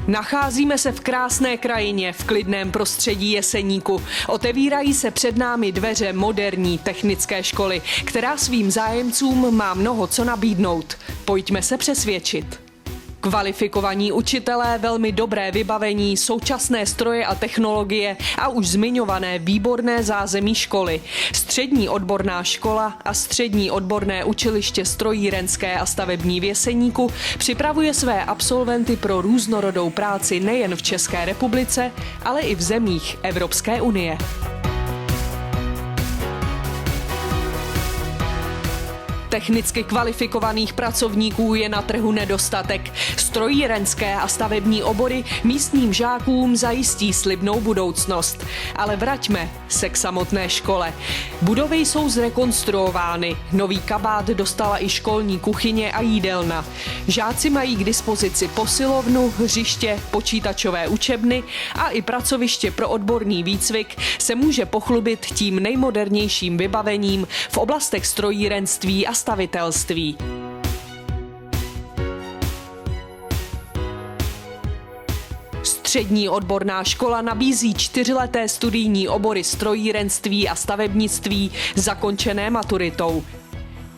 Nacházíme se v krásné krajině, v klidném prostředí Jeseníku. Otevírají se před námi dveře moderní technické školy, která svým zájemcům má mnoho co nabídnout. Pojďme se přesvědčit. Kvalifikovaní učitelé, velmi dobré vybavení, současné stroje a technologie a už zmiňované výborné zázemí školy. Střední odborná škola a střední odborné učiliště strojírenské a stavební v Jeseníku připravuje své absolventy pro různorodou práci nejen v České republice, ale i v zemích Evropské unie. Technicky kvalifikovaných pracovníků je na trhu nedostatek. Strojírenské a stavební obory místním žákům zajistí slibnou budoucnost. Ale vraťme se k samotné škole. Budovy jsou zrekonstruovány. Nový kabát dostala i školní kuchyně a jídelna. Žáci mají k dispozici posilovnu, hřiště, počítačové učebny a i pracoviště pro odborný výcvik se může pochlubit tím nejmodernějším vybavením v oblastech strojírenství a stavitelství. Střední odborná škola nabízí 4leté studijní obory strojírenství a stavebnictví zakončené maturitou.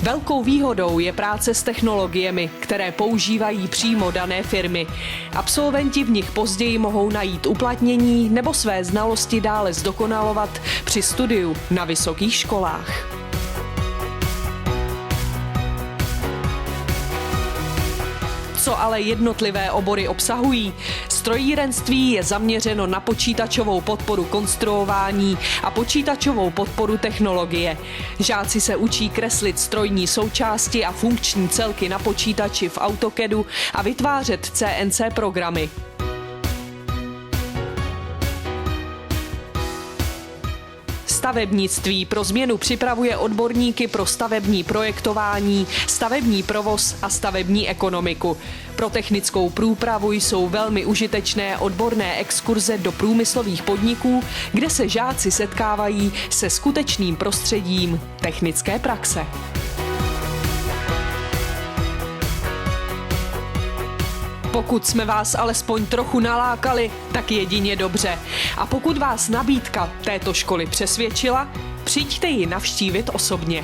Velkou výhodou je práce s technologiemi, které používají přímo dané firmy. Absolventi v nich později mohou najít uplatnění nebo své znalosti dále zdokonalovat při studiu na vysokých školách. Co ale jednotlivé obory obsahují? Strojírenství je zaměřeno na počítačovou podporu konstruování a počítačovou podporu technologie. Žáci se učí kreslit strojní součásti a funkční celky na počítači v AutoCADu a vytvářet CNC programy. Stavebnictví pro změnu připravuje odborníky pro stavební projektování, stavební provoz a stavební ekonomiku. Pro technickou průpravu jsou velmi užitečné odborné exkurze do průmyslových podniků, kde se žáci setkávají se skutečným prostředím technické praxe. Pokud jsme vás alespoň trochu nalákali, tak jedině dobře. A pokud vás nabídka této školy přesvědčila, přijďte ji navštívit osobně.